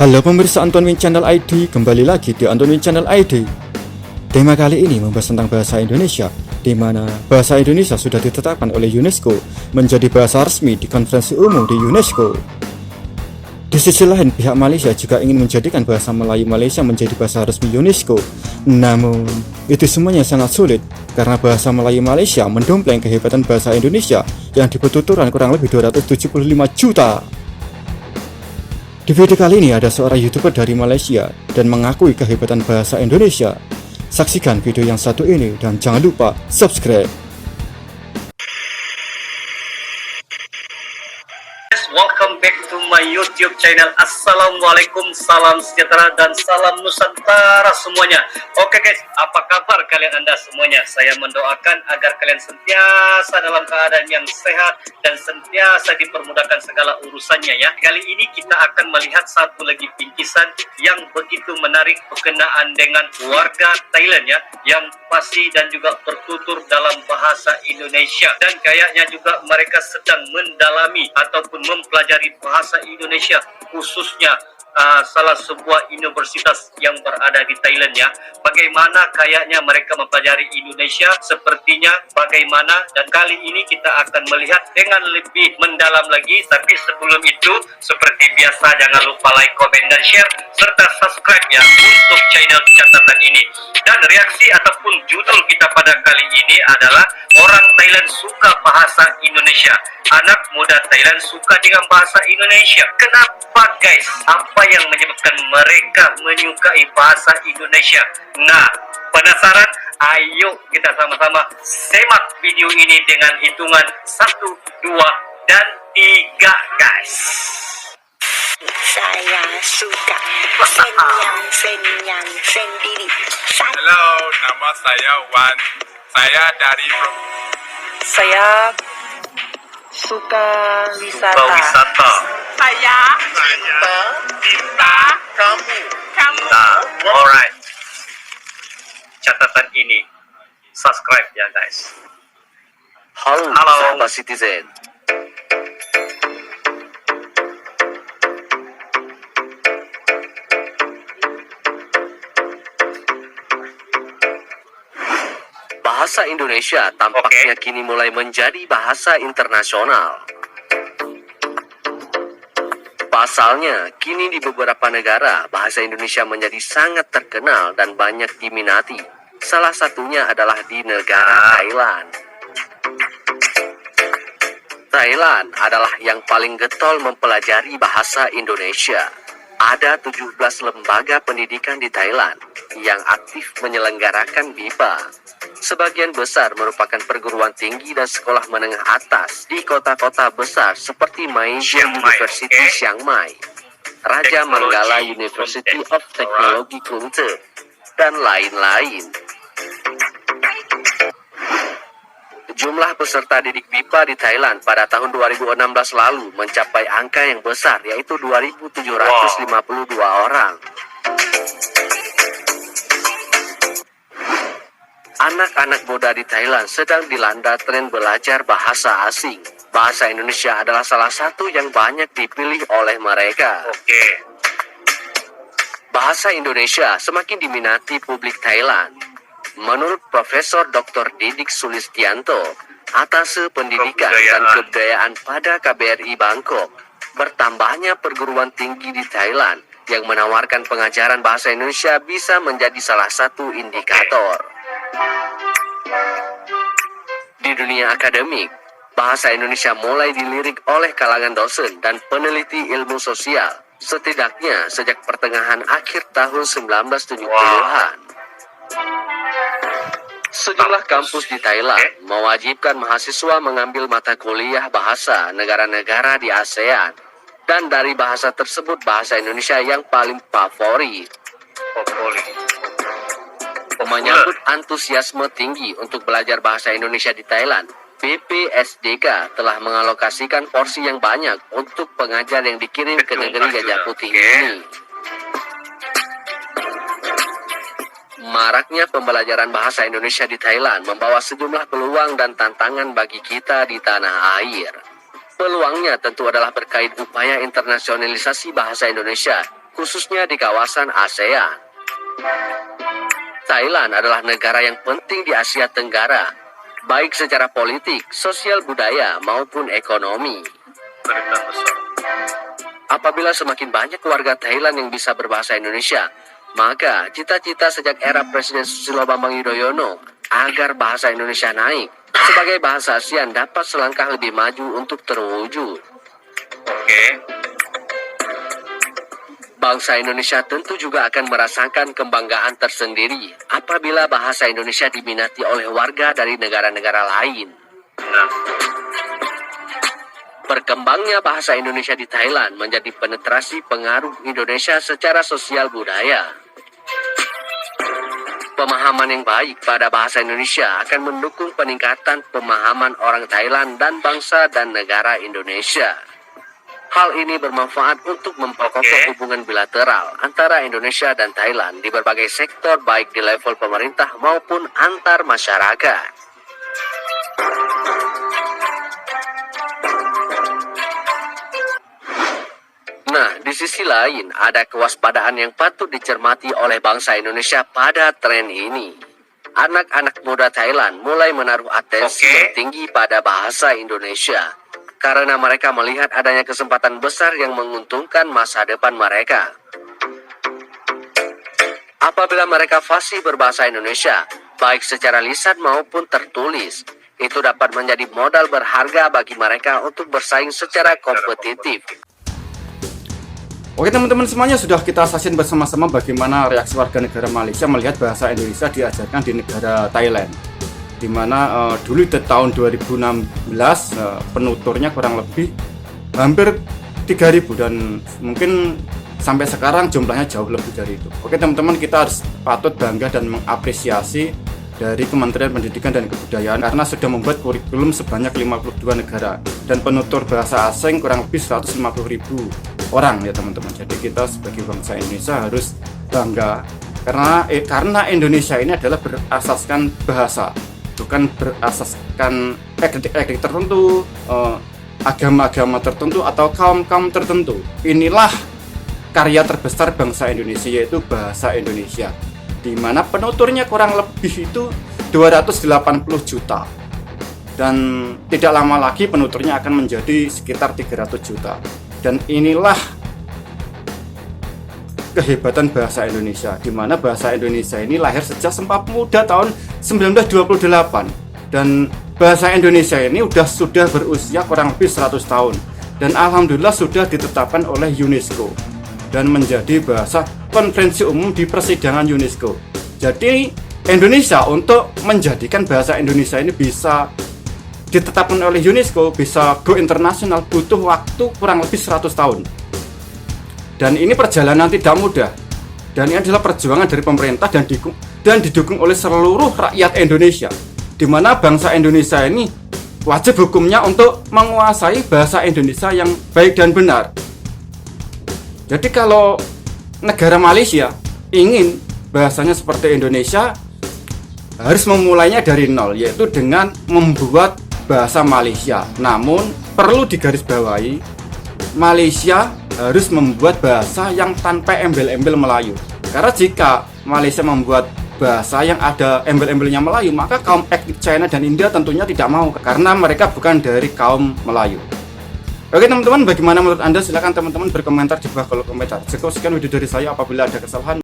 Halo pemirsa Anton Win Channel ID, kembali lagi di Anton Win Channel ID. Tema kali ini membahas tentang bahasa Indonesia, di mana bahasa Indonesia sudah ditetapkan oleh UNESCO menjadi bahasa resmi di konferensi umum di UNESCO. Di sisi lain, pihak Malaysia juga ingin menjadikan bahasa Melayu Malaysia menjadi bahasa resmi UNESCO. Namun, itu semuanya sangat sulit karena bahasa Melayu Malaysia mendompleng kehebatan bahasa Indonesia yang dipertuturan kurang lebih 275 juta. Di video kali ini ada seorang YouTuber dari Malaysia dan mengakui kehebatan bahasa Indonesia. Saksikan video yang satu ini dan jangan lupa subscribe. Welcome back to my YouTube channel. Assalamualaikum, salam sejahtera dan salam Nusantara semuanya. Oke guys, apa kabar kalian anda semuanya? Saya mendoakan agar kalian sentiasa dalam keadaan yang sehat dan sentiasa dipermudahkan segala urusannya ya. Kali ini kita akan melihat satu lagi bingkisan yang begitu menarik berkenaan dengan warga Thailand ya, yang fasih dan juga bertutur dalam bahasa Indonesia, dan kayaknya juga mereka sedang mendalami ataupun mempelajari bahasa Indonesia, khususnya salah sebuah universitas yang berada di Thailand ya. Bagaimana kayaknya mereka mempelajari Indonesia, sepertinya bagaimana, dan kali ini kita akan melihat dengan lebih mendalam lagi. Tapi sebelum itu, seperti biasa jangan lupa like, comment, dan share serta subscribe ya untuk channel catatan ini. Dan reaksi ataupun judul kita pada kali ini adalah orang Thailand suka bahasa Indonesia. Anak muda Thailand suka dengan bahasa Indonesia. Kenapa guys? Apa yang menyebabkan mereka menyukai bahasa Indonesia? Nah, penasaran? Ayo kita sama-sama semak video ini dengan hitungan 1, 2, dan 3 guys. Saya suka senyang sendiri. Halo, nama saya Wan. Saya dari Saya suka wisata. Wisata. Saya Cinta Kamu. Nah, alright. Catatan ini subscribe ya guys. Halo, Halo. sahabat Citizen. Bahasa Indonesia tampaknya kini mulai menjadi bahasa internasional. Pasalnya, kini di beberapa negara, bahasa Indonesia menjadi sangat terkenal dan banyak diminati. Salah satunya adalah di negara Thailand. Thailand adalah yang paling getol mempelajari bahasa Indonesia. Ada 17 lembaga pendidikan di Thailand yang aktif menyelenggarakan BIPA. Sebagian besar merupakan perguruan tinggi dan sekolah menengah atas di kota-kota besar seperti Malaysia University Chiang Mai, Raja Manggala University of Technology Kuntut, dan lain-lain. Jumlah peserta didik BIPA di Thailand pada tahun 2016 lalu mencapai angka yang besar, yaitu 2.752 orang. Anak-anak muda di Thailand sedang dilanda tren belajar bahasa asing. Bahasa Indonesia adalah salah satu yang banyak dipilih oleh mereka. Bahasa Indonesia semakin diminati publik Thailand. Menurut Profesor Dr. Didik Sulistianto, Atase Pendidikan dan Kebudayaan pada KBRI Bangkok, bertambahnya perguruan tinggi di Thailand yang menawarkan pengajaran bahasa Indonesia bisa menjadi salah satu indikator. Di dunia akademik, bahasa Indonesia mulai dilirik oleh kalangan dosen dan peneliti ilmu sosial, setidaknya sejak pertengahan akhir tahun 1970-an. Sejumlah kampus di Thailand mewajibkan mahasiswa mengambil mata kuliah bahasa negara-negara di ASEAN, dan dari bahasa tersebut bahasa Indonesia yang paling favorit. Menyambut antusiasme tinggi untuk belajar bahasa Indonesia di Thailand, BPSDK telah mengalokasikan porsi yang banyak untuk pengajar yang dikirim ke negeri Gajah Putih ini. Maraknya pembelajaran bahasa Indonesia di Thailand membawa sejumlah peluang dan tantangan bagi kita di tanah air. Peluangnya tentu adalah berkait upaya internasionalisasi bahasa Indonesia khususnya di kawasan ASEAN. Thailand adalah negara yang penting di Asia Tenggara, baik secara politik, sosial budaya, maupun ekonomi. Berita besar. Apabila semakin banyak warga Thailand yang bisa berbahasa Indonesia, maka cita-cita sejak era Presiden Susilo Bambang Yudhoyono agar bahasa Indonesia naik sebagai bahasa ASEAN dapat selangkah lebih maju untuk terwujud. Oke. Bangsa Indonesia tentu juga akan merasakan kebanggaan tersendiri apabila bahasa Indonesia diminati oleh warga dari negara-negara lain. Nah, Berkembangnya bahasa Indonesia di Thailand menjadi penetrasi pengaruh Indonesia secara sosial budaya. Pemahaman yang baik pada bahasa Indonesia akan mendukung peningkatan pemahaman orang Thailand dan bangsa dan negara Indonesia. Hal ini bermanfaat untuk memperkokoh hubungan bilateral antara Indonesia dan Thailand di berbagai sektor baik di level pemerintah maupun antar masyarakat. Nah, di sisi lain ada kewaspadaan yang patut dicermati oleh bangsa Indonesia pada tren ini. Anak-anak muda Thailand mulai menaruh atensi yang tinggi pada bahasa Indonesia karena mereka melihat adanya kesempatan besar yang menguntungkan masa depan mereka. Apabila mereka fasih berbahasa Indonesia, baik secara lisan maupun tertulis, itu dapat menjadi modal berharga bagi mereka untuk bersaing secara kompetitif. Oke teman-teman semuanya, sudah kita saksikan bersama-sama bagaimana reaksi warga negara Malaysia melihat bahasa Indonesia diajarkan di negara Thailand, dimana dulu di tahun 2016 penuturnya kurang lebih hampir 3.000 dan mungkin sampai sekarang jumlahnya jauh lebih dari itu. Oke teman-teman, kita harus patut bangga dan mengapresiasi dari Kementerian Pendidikan dan Kebudayaan karena sudah membuat kurikulum sebanyak 52 negara dan penutur bahasa asing kurang lebih 150.000 orang ya teman-teman. Jadi kita sebagai bangsa Indonesia harus bangga karena Indonesia ini adalah berasaskan bahasa, bukan berasaskan etnik tertentu, agama-agama tertentu atau kaum-kaum tertentu. Inilah karya terbesar bangsa Indonesia, yaitu bahasa Indonesia, di mana penuturnya kurang lebih itu 280 juta. Dan tidak lama lagi penuturnya akan menjadi sekitar 300 juta. Dan inilah kehebatan bahasa Indonesia, di mana bahasa Indonesia ini lahir sejak Sumpah Pemuda tahun 1928. Dan bahasa Indonesia ini sudah berusia kurang lebih 100 tahun. Dan alhamdulillah sudah ditetapkan oleh UNESCO dan menjadi bahasa konferensi umum di persidangan UNESCO. Jadi Indonesia untuk menjadikan bahasa Indonesia ini bisa ditetapkan oleh UNESCO, bisa go internasional, butuh waktu kurang lebih 100 tahun. Dan ini perjalanan tidak mudah. Dan ini adalah perjuangan dari pemerintah dan didukung oleh seluruh rakyat Indonesia, di mana bangsa Indonesia ini wajib hukumnya untuk menguasai bahasa Indonesia yang baik dan benar. Jadi kalau negara Malaysia ingin bahasanya seperti Indonesia, harus memulainya dari nol, yaitu dengan membuat bahasa Malaysia. Namun perlu digarisbawahi, Malaysia harus membuat bahasa yang tanpa embel-embel Melayu. Karena jika Malaysia membuat bahasa yang ada embel-embelnya Melayu, maka kaum etnik China dan India tentunya tidak mau, karena mereka bukan dari kaum Melayu. Oke teman-teman, bagaimana menurut Anda? Silahkan teman-teman berkomentar di bawah kolom komentar. Sekian video dari saya. Apabila ada kesalahan,